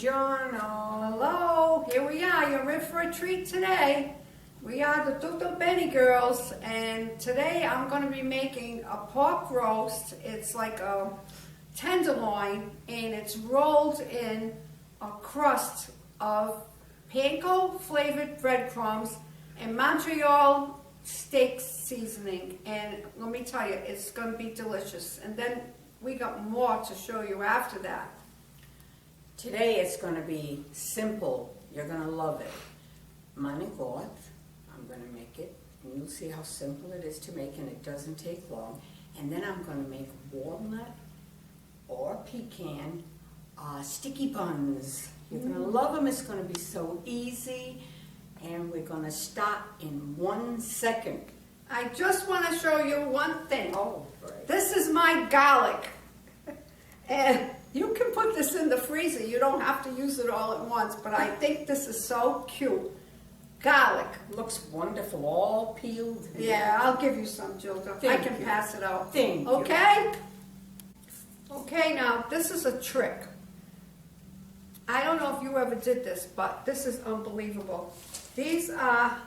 Hello, here we are. You're in for a treat today. We are the Tutto Bene girls, and today I'm going to be making a pork roast. It's like a tenderloin, and it's rolled in a crust of panko flavored breadcrumbs and Montreal steak seasoning. And let me tell you, it's going to be delicious. And then we got more to show you after that. Today it's going to be simple. You're going to love it. Manicotti. I'm going to make it, and you'll see how simple it is to make, and it doesn't take long. And then I'm going to make walnut or pecan sticky buns. You're going to love them. It's going to be so easy, and we're going to start in 1 second. I just want to show you one thing. Oh, great. This is my garlic. And you can put this in the freezer. You don't have to use it all at once, but I think this is so cute. Garlic. Looks wonderful, all peeled. Yeah, I'll give you some, Gilda. I can pass it out. Thank you. Okay? Okay, now, this is a trick. I don't know if you ever did this, but this is unbelievable. These are,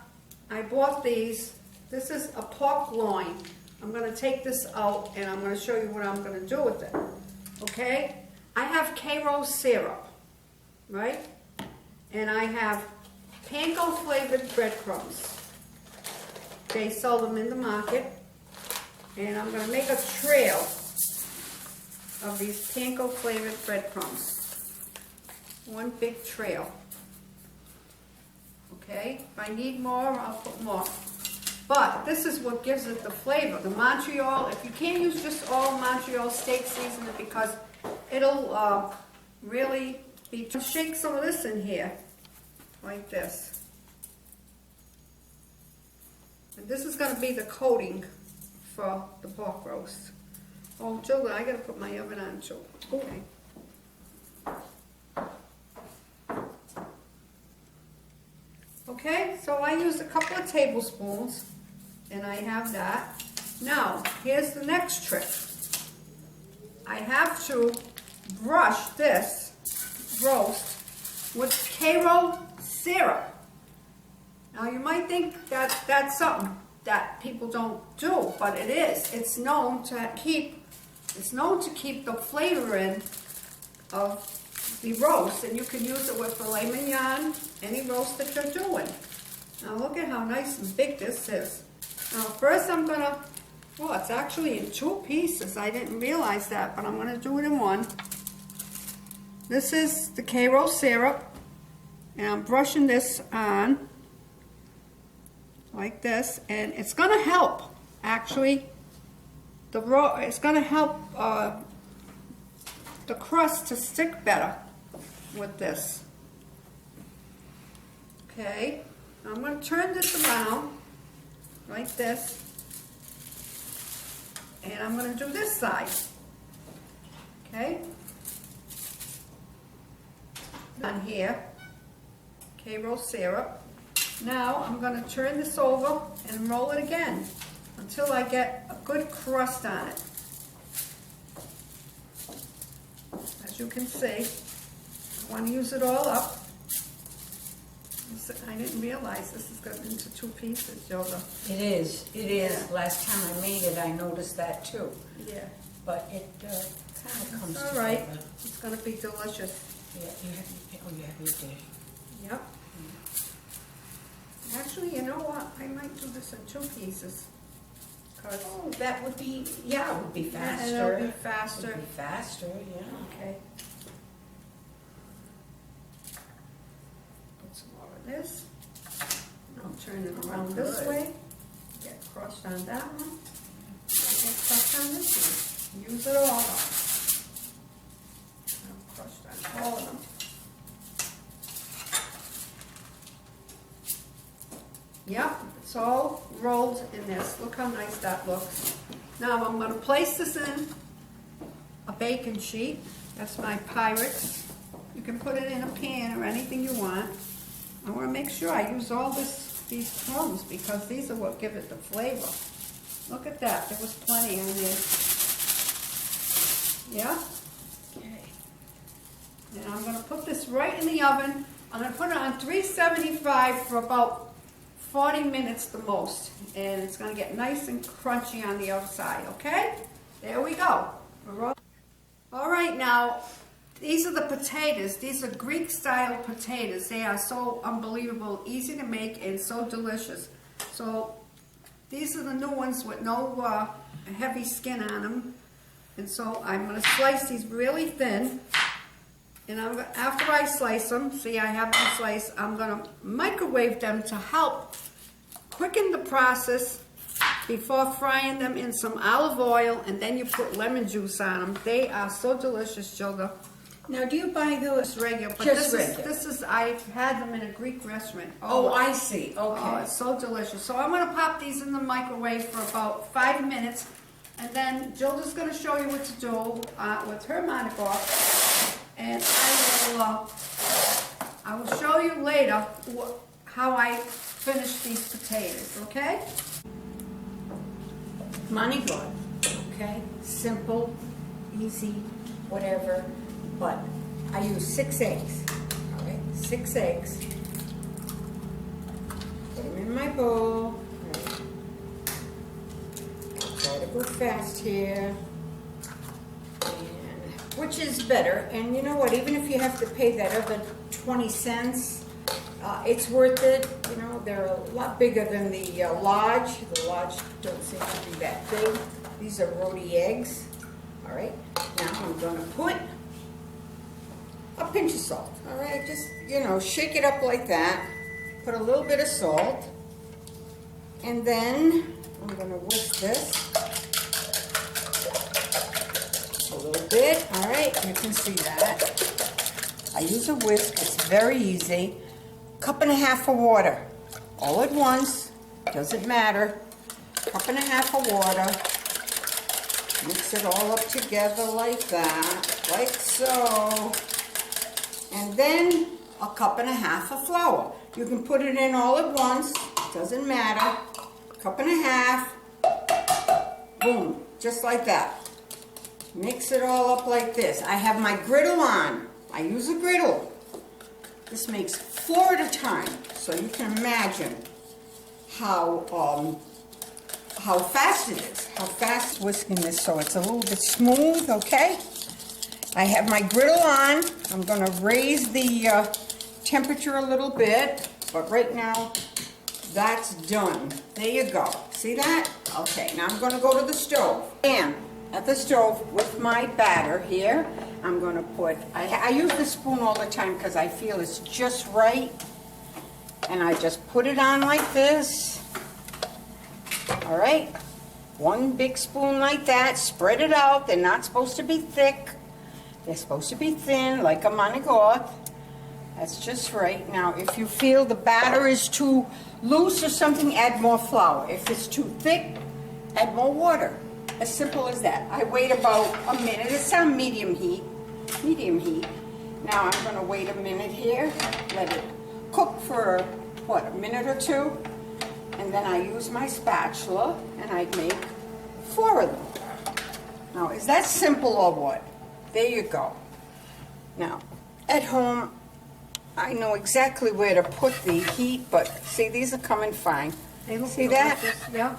I bought these. This is a pork loin. I'm going to take this out, and I'm going to show you what I'm going to do with it. Okay? I have Karo syrup, right? And I have panko flavored breadcrumbs. They sell them in the market. And I'm going to make a trail of these panko flavored breadcrumbs. One big trail. Okay? If I need more, I'll put more. But this is what gives it the flavor. The Montreal, if you can't use just all Montreal steak seasoning because it'll really be... Shake some of this in here, like this. And this is going to be the coating for the pork roast. Oh, Gilda, I got to put my oven on too. Okay. Okay, so I used a couple of tablespoons, and I have that. Now, here's the next trick. I have to brush this roast with Karo syrup. Now, you might think that that's something that people don't do, but it is. It's known to keep the flavor in of the roast, and you can use it with filet mignon, any roast that you're doing. Now look at how nice and big this is. Now first I'm gonna, oh, it's actually in 2 pieces. I didn't realize that, but I'm gonna do it in one. This is the Karo syrup, and I'm brushing this on like this, and it's gonna help actually. It's gonna help the crust to stick better with this. Okay, I'm going to turn this around like this, and I'm going to do this side. Okay, on here, Karo syrup. Now I'm going to turn this over and roll it again until I get a good crust on it. As you can see, I want to use it all up. I didn't realize this is going into 2 pieces, Gilda. It is. It is. Yeah. Last time I made it, I noticed that too. Yeah. But it kind of comes All together. right. It's going to be delicious. Yeah, you have your dish. Yep. Actually, you know what? I might do this in 2 pieces. Oh, that would be, yeah, it would be faster. Yeah, it'll be faster. It would be faster, yeah. Okay. Put some more of this. I'll turn it around this Good. way. Get crushed on that one. Get crushed on this one. Use it all up. I'm crushed on all of them. Yep, it's all rolled in this. Look how nice that looks. Now I'm going to place this in a baking sheet. That's my Pyrex. You can put it in a pan or anything you want. I want to make sure I use all these crumbs because these are what give it the flavor. Look at that. There was plenty in there. Yeah? Okay. And I'm gonna put this right in the oven. I'm gonna put it on 375 for about 40 minutes the most. And it's gonna get nice and crunchy on the outside, okay? There we go. All right, now, these are the potatoes. These are Greek-style potatoes. They are so unbelievable, easy to make, and so delicious. So, these are the new ones with no heavy skin on them. And so, I'm going to slice these really thin. And after I slice them, see I have them sliced, I'm going to microwave them to help quicken the process before frying them in some olive oil, and then you put lemon juice on them. They are so delicious, Gilda. Now, do you buy those Regular, but just this is I've had them in a Greek restaurant. Oh, I see. Okay. Oh, it's so delicious. So I'm going to pop these in the microwave for about 5 minutes, and then Gilda's going to show you what to do with her Manicotti, and I will show you later how I finish these potatoes. Okay? Manicotti, okay? Simple, easy, whatever. But I use 6 eggs, all right? 6 eggs. Put them in my bowl. Right. I'll try to go fast here. And which is better? And you know what? Even if you have to pay that other 20 cents, it's worth it. You know, they're a lot bigger than the large. The large don't seem to be that big. These are roti eggs. All right. Now I'm going to put a pinch of salt. All right. Just, you know, shake it up like that. Put a little bit of salt. And then I'm going to whisk this a little bit. All right. You can see that. I use a whisk. It's very easy. 1.5 cups of water, all at once, doesn't matter. 1.5 cups of water, mix it all up together like that, like so, and then 1.5 cups of flour. You can put it in all at once, doesn't matter. 1.5 cups, boom, just like that. Mix it all up like this. I have my griddle on. I use a griddle. This makes 4 at a time, so you can imagine how fast it is. How fast whisking this so it's a little bit smooth, okay? I have my griddle on. I'm going to raise the temperature a little bit, but right now that's done. There you go. See that? Okay, now I'm going to go to the stove. And at the stove with my batter here, I'm going to put, I use the spoon all the time because I feel it's just right. And I just put it on like this. All right. 1 big spoon like that. Spread it out. They're not supposed to be thick. They're supposed to be thin, like a Manicotti. That's just right. Now, if you feel the batter is too loose or something, add more flour. If it's too thick, add more water. As simple as that. I wait about a minute. It's on medium heat. Medium heat. Now I'm going to wait a minute here. Let it cook for, what, a minute or 2? And then I use my spatula and I make 4 of them. Now, is that simple or what? There you go. Now, at home, I know exactly where to put the heat, but see, these are coming fine. See that? Yeah.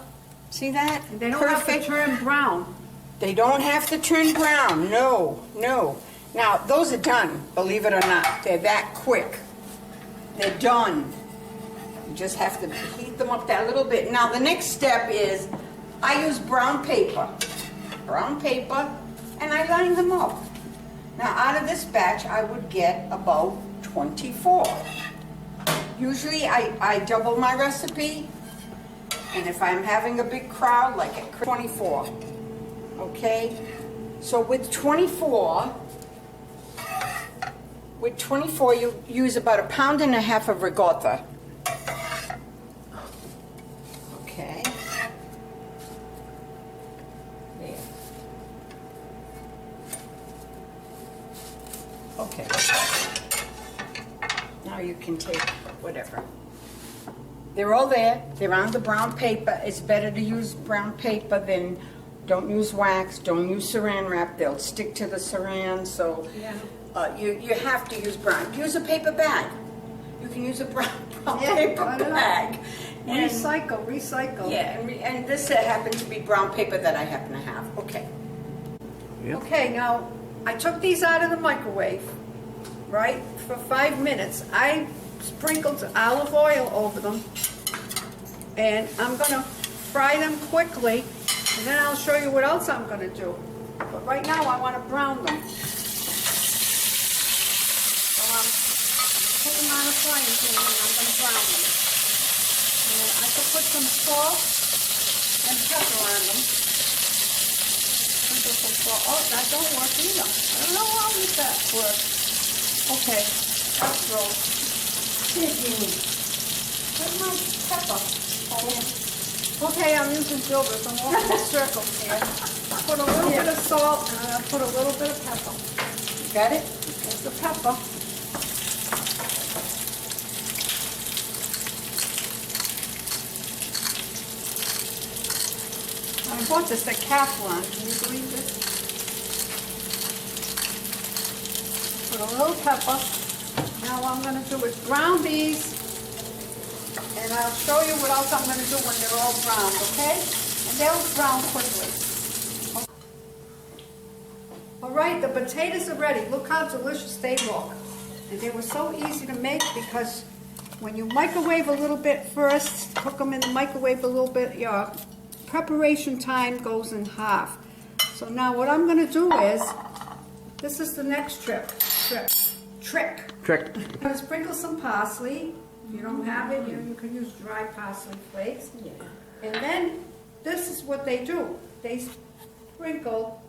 See that? And they don't have to turn brown. They don't have to turn brown. No, no. Now, those are done, believe it or not. They're that quick. They're done. You just have to heat them up that little bit. Now, the next step is I use brown paper. Brown paper, and I line them up. Now, out of this batch, I would get about 24. Usually, I double my recipe. And if I'm having a big crowd, like at 24, okay? So with 24, you use about 1.5 pounds of ricotta. Okay. There. Okay. Now you can take whatever. They're all there. They're on the brown paper. It's better to use brown paper than, don't use wax, don't use saran wrap. They'll stick to the saran. So, Yeah. you have to use brown. Use a paper bag. You can use a brown paper I know. bag. And, Recycle. yeah, and this happens to be brown paper that I happen to have. Okay. Yep. Okay, now, I took these out of the microwave, right, for 5 minutes. I sprinkled olive oil over them, and I'm gonna fry them quickly, and then I'll show you what else I'm gonna do. But right now, I wanna brown them. So I'm putting them on a frying pan, and I'm gonna brown them. And I could put some salt and pepper on them. Sprinkle some salt. Oh, that don't work either. I don't know how that works. Okay, that's roll. Where's my pepper? Oh. Okay, I'm using Gilbert. I'm walking in circles here. I put a little bit of salt and I put a little bit of pepper. You got it? There's the pepper. I bought this at Calphalon. Can you believe this? Put a little pepper. Now what I'm going to do is brown these, and I'll show you what else I'm going to do when they're all browned, okay? And they'll brown quickly. All right, the potatoes are ready. Look how delicious they look. And they were so easy to make because when you microwave a little bit first, cook them in the microwave a little bit, your preparation time goes in half. So now what I'm going to do is, this is the next trick. Trick. I'm going to sprinkle some parsley. If you don't have it, you can use dry parsley flakes. Yeah. And then this is what they do. They sprinkle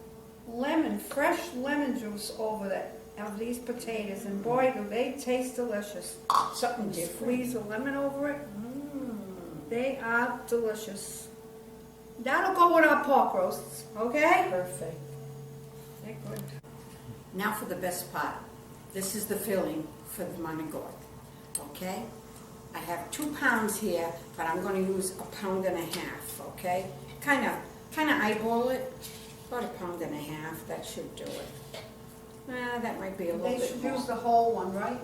fresh lemon juice over of these potatoes, and boy, do they taste delicious. Something different. Squeeze a lemon over it. They are delicious. That'll go with our pork roasts, okay? Perfect. They're good. Now for the best part. This is the filling for the manicotti. Okay? I have 2 pounds here, but I'm going to use 1.5 pounds, okay? Kind of eyeball it. About 1.5 pounds, that should do it. That might be a little They bit should more. use the whole one, right?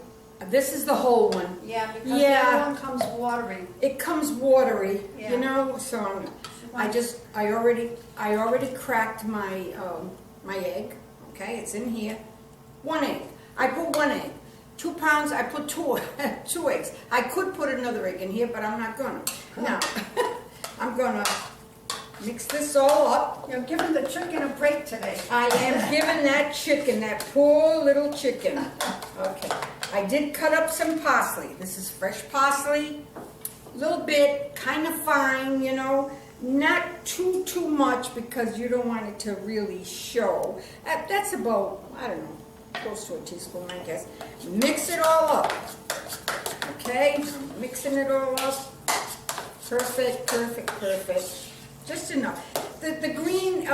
This is the whole one. Yeah, because the Yeah. other one comes watery. It comes watery, Yeah. you know, so I already cracked my my egg, okay? It's in here. 1 egg. I put 1 egg. 2 pounds, I put two eggs. I could put another egg in here, but I'm not gonna. Now, I'm gonna mix this all up. You're giving the chicken a break today. I am giving that chicken, that poor little chicken. Okay. I did cut up some parsley. This is fresh parsley. A little bit, kind of fine, you know. Not too much because you don't want it to really show. That's about, I don't know, close to a teaspoon, I guess. Mix it all up. Okay? Mixing it all up. Perfect. Just enough. The green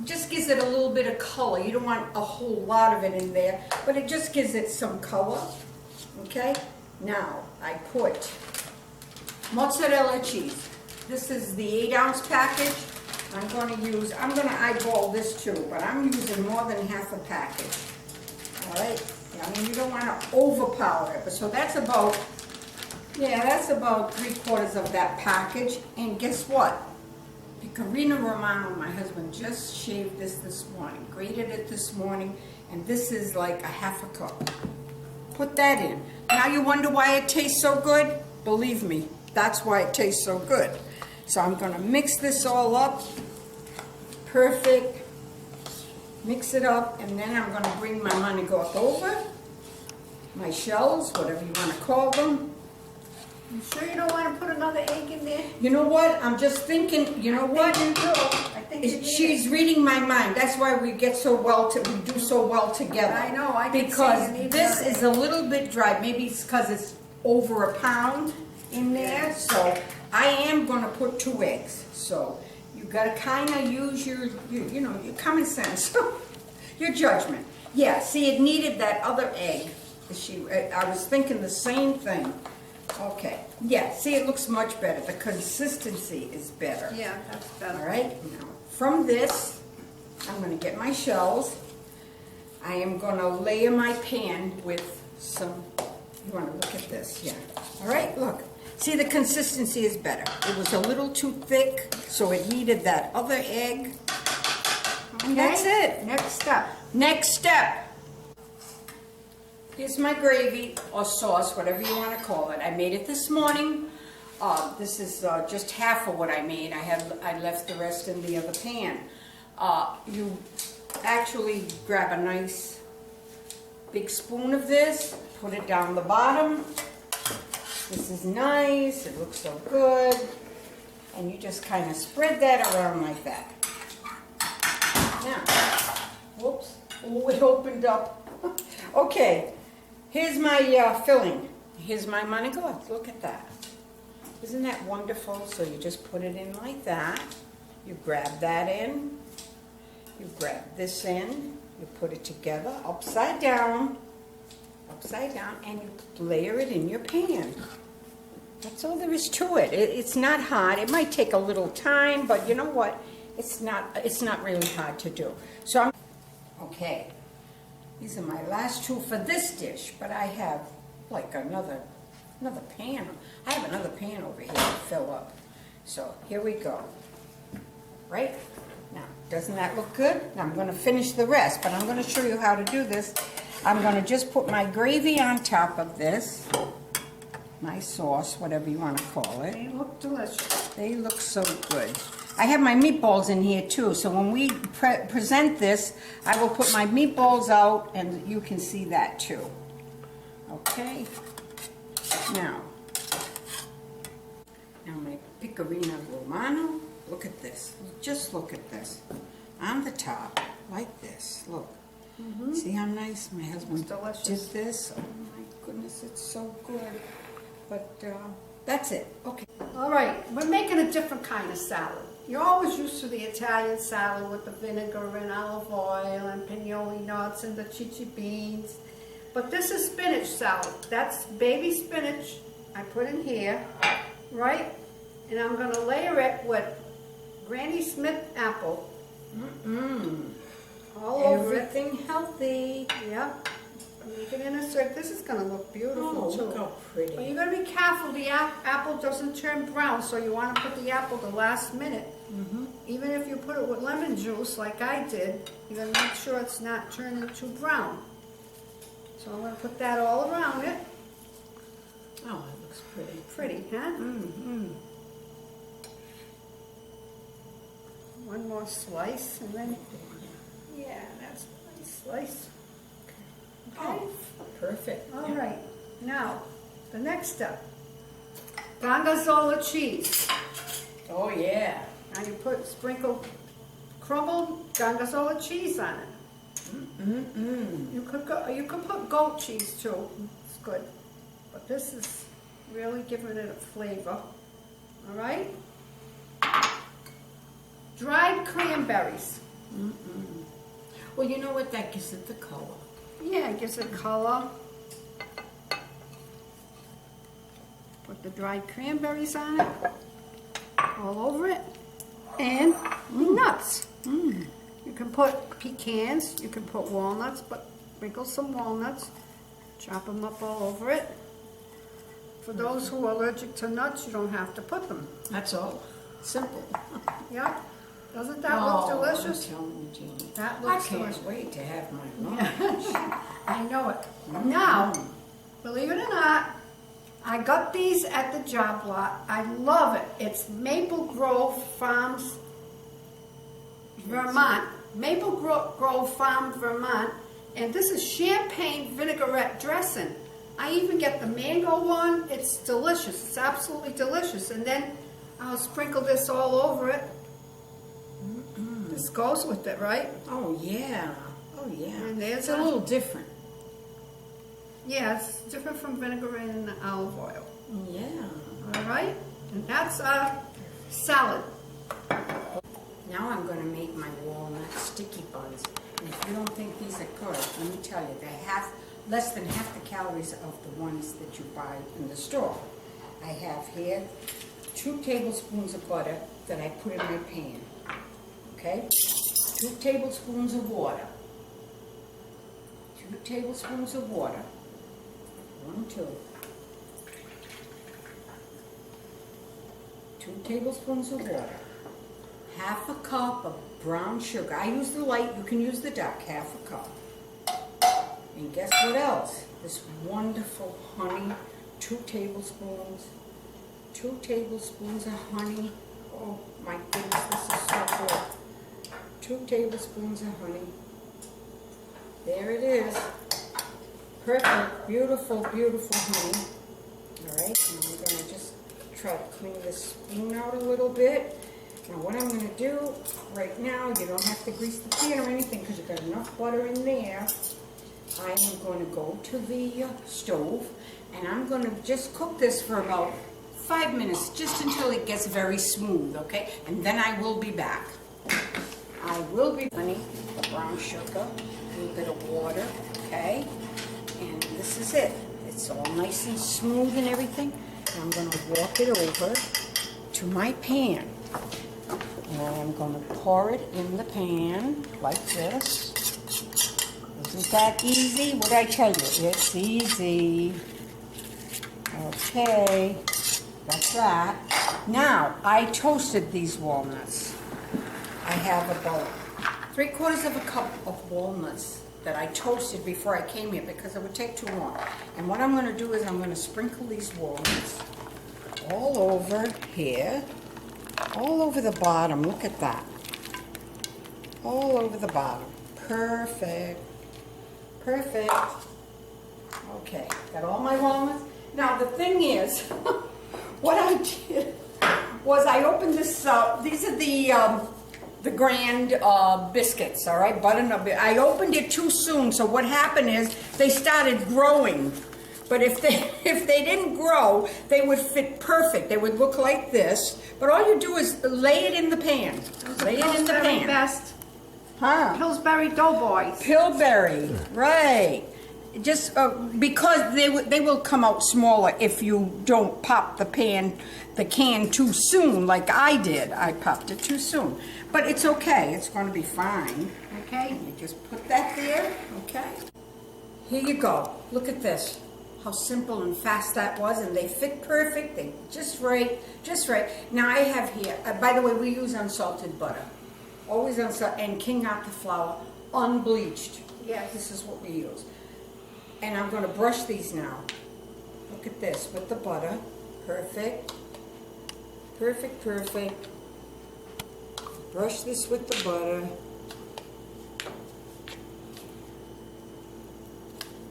just gives it a little bit of color. You don't want a whole lot of it in there, but it just gives it some color. Okay? Now, I put mozzarella cheese. This is the 8-ounce package. I'm going to eyeball this too, but I'm using more than half a package. All right? I mean, you don't want to overpower it, but so that's about 3/4 of that package. And guess what? Pecorino Romano, my husband just shaved this morning, grated it this morning, and this is like a half a cup. Put that in. Now you wonder why it tastes so good? Believe me, that's why it tastes so good. So I'm going to mix this all up. Perfect. Mix it up, and then I'm going to bring my manicotti over. My shells, whatever you want to call them. You sure you don't want to put another egg in there? You know what? I'm just thinking, you know what? I think you do. She's reading my mind. That's why we get so well, we do so well together. I know, I can see Because you need this more. is a little bit dry. Maybe it's because it's over 1 pound in there. So I am going to put 2 eggs. So you got to kind of use your common sense, your judgment. Yeah, see, it needed that other egg. I was thinking the same thing. Okay. Yeah, see, it looks much better. The consistency is better. Yeah, that's better. All right. Now, from this, I'm going to get my shells. I am gonna layer my pan with some, you wanna look at this, yeah. All right, look. See, the consistency is better. It was a little too thick, so it needed that other egg. And that's it. Next step. Next step. Here's my gravy or sauce, whatever you want to call it. I made it this morning. This is just half of what I made. I left the rest in the other pan. You actually grab a nice big spoon of this, put it down the bottom. This is nice. It looks so good. And you just kind of spread that around like that. Now, whoops, oh, it opened up. Okay, here's my filling. Here's my manicotti. Look at that. Isn't that wonderful? So you just put it in like that. You grab that in. You grab this in. You put it together upside down, and you layer it in your pan. That's all there is to it. It's not hard. It might take a little time, but you know what? It's not really hard to do. So okay, these are my last two for this dish, but I have like another pan. I have another pan over here to fill up. So here we go. Right? Now, doesn't that look good? Now I'm going to finish the rest, but I'm going to show you how to do this. I'm going to just put my gravy on top of this. My sauce, whatever you want to call it. They look delicious. They look so good. I have my meatballs in here too, so when we present this, I will put my meatballs out and you can see that too. Okay? Now my pecorino romano, look at this. Just look at this. On the top, like this, look. See how nice my husband did this? Oh my goodness, it's so good. But that's it. Okay. All right, we're making a different kind of salad. You're always used to the Italian salad with the vinegar and olive oil and pignoli nuts and the chichi beans. But this is spinach salad. That's baby spinach I put in here, right? And I'm going to layer it with Granny Smith apple. All over it. Everything healthy. Yep. Make it in a circle. This is going to look beautiful too. Look how pretty. But you're going to be careful the apple doesn't turn brown, so you want to put the apple the last minute. Even if you put it with lemon juice like I did, you're going to make sure it's not turning too brown. So I'm going to put that all around it. Oh, it looks pretty. Pretty, huh? One more slice, and then, yeah, that's a nice slice. Okay. Oh, perfect. All right. Now, the next step. Gorgonzola cheese. Oh, yeah. Now you sprinkle crumbled gorgonzola cheese on it. You could put goat cheese too. It's good. But this is really giving it a flavor. All right? Dried cranberries. Well, you know what? That gives it the color. Yeah, it gives it color. Put the dried cranberries on it. All over it. And nuts. You can put pecans, you can put walnuts, but sprinkle some walnuts, chop them up all over it. For those who are allergic to nuts, you don't have to put them. That's all. Simple. Yeah? Doesn't that look delicious? I'm telling you, Jeannie. That looks I can't delicious. wait to have my lunch. I know it. Now, believe it or not, I got these at the job lot. I love it. It's Maple Grove Farms, Vermont. Maple Grove Farm, Vermont. And this is champagne vinaigrette dressing. I even get the mango one. It's delicious. It's absolutely delicious. And then I'll sprinkle this all over it. This goes with it, right? Oh, yeah. Oh, yeah. And there's It's a little different. Yeah, it's different from vinaigrette and olive oil. Yeah. All right? And that's our salad. Now I'm going to make my walnut sticky buns. And if you don't think these are good, let me tell you, they're less than half the calories of the ones that you buy in the store. I have here 2 tablespoons of butter that I put in my pan. Okay? 2 tablespoons of water. 2 tablespoons of water. 1, 2. 2 tablespoons of water. Half a cup of brown sugar. I use the light, you can use the dark, half a cup. And guess what else? This wonderful honey, 2 tablespoons. 2 tablespoons of honey. Oh my goodness, this is so good. 2 tablespoons of honey. There it is. Perfect, beautiful, beautiful honey. All right, and I'm gonna just try to clean this spoon out a little bit. Now what I'm gonna do right now, you don't have to grease the pan or anything because you've got enough butter in there. I am going to go to the stove and I'm going to just cook this for about 5 minutes, just until it gets very smooth, okay? And then I will be back. I will be honey, brown sugar, a little bit of water, okay? And this is it. It's all nice and smooth and everything. And I'm going to walk it over to my pan. And I am going to pour it in the pan like this. Isn't that easy? What did I tell you? It's easy. Okay, that's that. Now, I toasted these walnuts. I have about 3/4 of a cup of walnuts that I toasted before I came here because it would take too long. And what I'm going to do is I'm going to sprinkle these walnuts all over here, all over the bottom. Look at that. All over the bottom. Perfect. Perfect. Okay, got all my walnuts. Now the thing is, what I did was I opened this up. These are the grand biscuits, all right, butternut. I opened it too soon, so what happened is they started growing. But if they didn't grow, they would fit perfect. They would look like this. But all you do is lay it in the pan. Lay it in the pan. Best. Huh? Pillsbury Doughboys. Pillsbury, right. Just because they will come out smaller if you don't pop the can too soon like I did. I popped it too soon. But it's okay. It's going to be fine. Okay? You just put that there. Okay? Here you go. Look at this. How simple and fast that was. And they fit perfect. They just right. Just right. Now I have here, by the way, we use unsalted butter. Always unsalted. And King Arthur flour, unbleached. Yes. This is what we use. And I'm going to brush these now. Look at this with the butter. Perfect. Perfect, perfect. Brush this with the butter.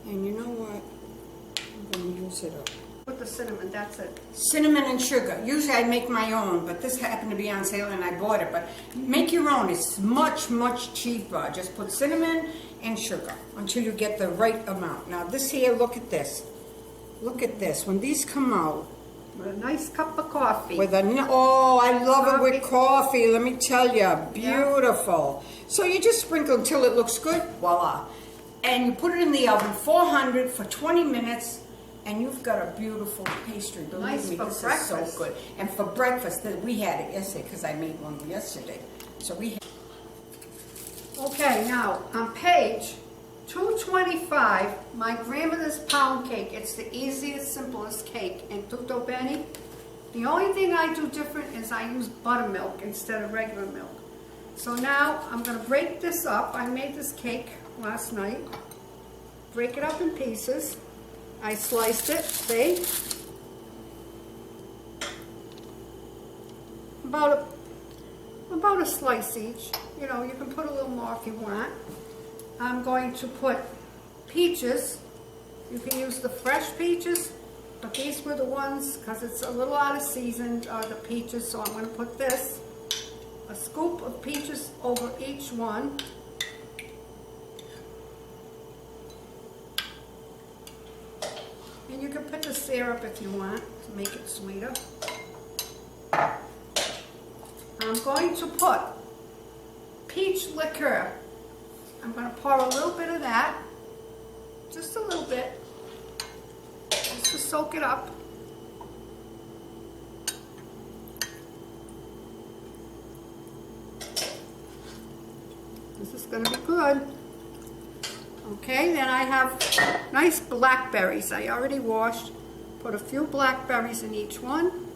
And you know what? I'm going to use it up. Put the cinnamon, that's it. Cinnamon and sugar. Usually I make my own, but this happened to be on sale and I bought it. But make your own. It's much, much cheaper. Just put cinnamon and sugar until you get the right amount. Now this here, look at this. Look at this. When these come out, With a nice cup of coffee. Oh, I love it with coffee. Let me tell you, beautiful. So you just sprinkle until it looks good. Voila. And you put it in the oven, 400 for 20 minutes. And you've got a beautiful pastry. Believe Nice me, for this breakfast. is so good. And for breakfast, we had it yesterday because I made one yesterday. So we had. Okay, now on page 225, my grandmother's pound cake. It's the easiest, simplest cake in tutto bene. The only thing I do different is I use buttermilk instead of regular milk. So now I'm going to break this up. I made this cake last night. Break it up in pieces. I sliced it, see? About a slice each. You know, you can put a little more if you want. I'm going to put peaches. You can use the fresh peaches, but these were the ones, because it's a little out of season, the peaches, so I'm going to put this. A scoop of peaches over each one. And you can put the syrup if you want to make it sweeter. I'm going to put peach liqueur. I'm going to pour a little bit of that, just a little bit, just to soak it up. This is going to be good. Okay, then I have nice blackberries. I already washed. Put a few blackberries in each one.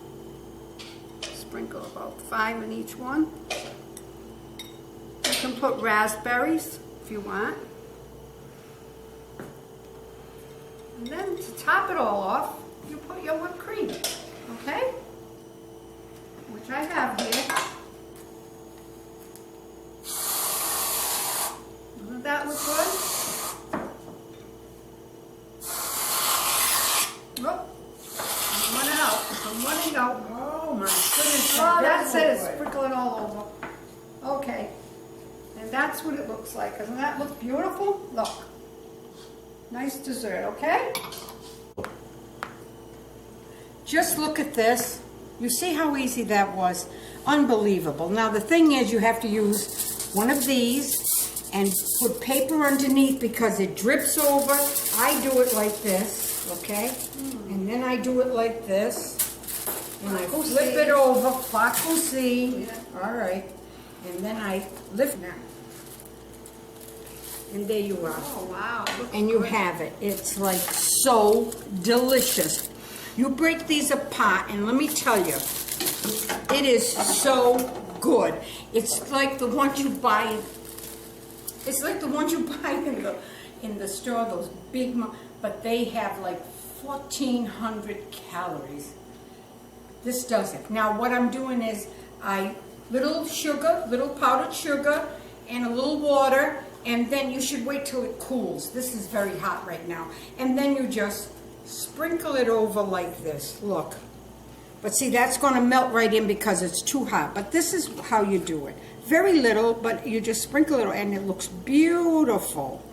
Sprinkle about 5 in each one. You can put raspberries if you want. And then to top it all off, you put your whipped cream, okay? Which I have here. Doesn't that look good? Oh, I'm running out. I'm running out. Oh my goodness. Oh, that's that it. does It's look good. sprinkling all over. Okay. And that's what it looks like. Doesn't that look beautiful? Look. Nice dessert, okay? Just look at this. You see how easy that was? Unbelievable. Now the thing is, you have to use one of these and put paper underneath because it drips over. I do it like this, okay? And then I do it like this. And I flip it over, Cucina. Yeah. All right. And then I lift now. And there you are. Oh, wow. Looks And you good. have it. It's like so delicious. You break these apart and let me tell you, it is so good. It's like the ones you buy. It's like the ones you buy in the store, those big, but they have like 1,400 calories. This doesn't. Now what I'm doing is little sugar, little powdered sugar, and a little water, and then you should wait till it cools. This is very hot right now. And then you just sprinkle it over like this. Look. But see, that's going to melt right in because it's too hot. But this is how you do it. Very little, but you just sprinkle it and it looks beautiful.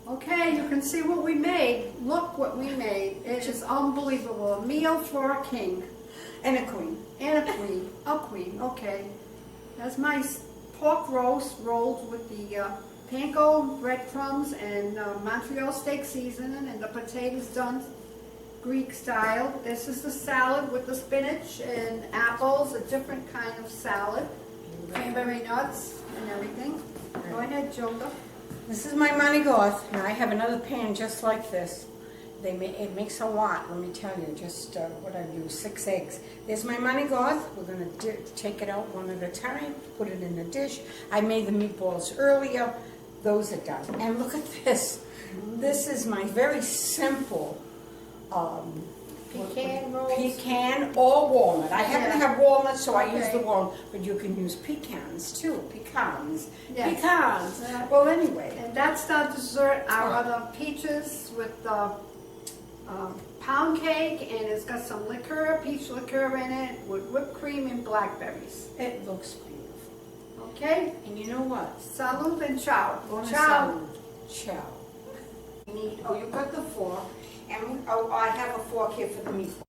Okay, you can see what we made. Look what we made. It is unbelievable. A meal for a king. And a queen. And a queen. A queen, okay. That's my pork roast rolled with the panko breadcrumbs and Montreal steak seasoning, and the potatoes done Greek style. This is the salad with the spinach and apples, a different kind of salad. Cranberry nuts and everything. Go ahead, Joda. This is my Manicotti. Now I have another pan just like this. It makes a lot, let me tell you, just what I use, 6 eggs. There's my Manicotti. We're going to take it out one at a time, put it in a dish. I made the meatballs earlier. Those are done. And look at this. This is my very simple Pecan rolls. pecan or walnut. I happen to have walnuts, so I use the Okay. walnut, but you can use pecans too. Pecans. Yes. Pecans. Yeah. Well, anyway. And that's the dessert. Our other peaches with the pound cake, and it's got some liquor, peach liquor in it, with whipped cream and blackberries. It looks beautiful. Okay? And you know what? Salud and ciao. Buona Ciao. salute. Ciao. You got the fork, and I have a fork here for the meatballs.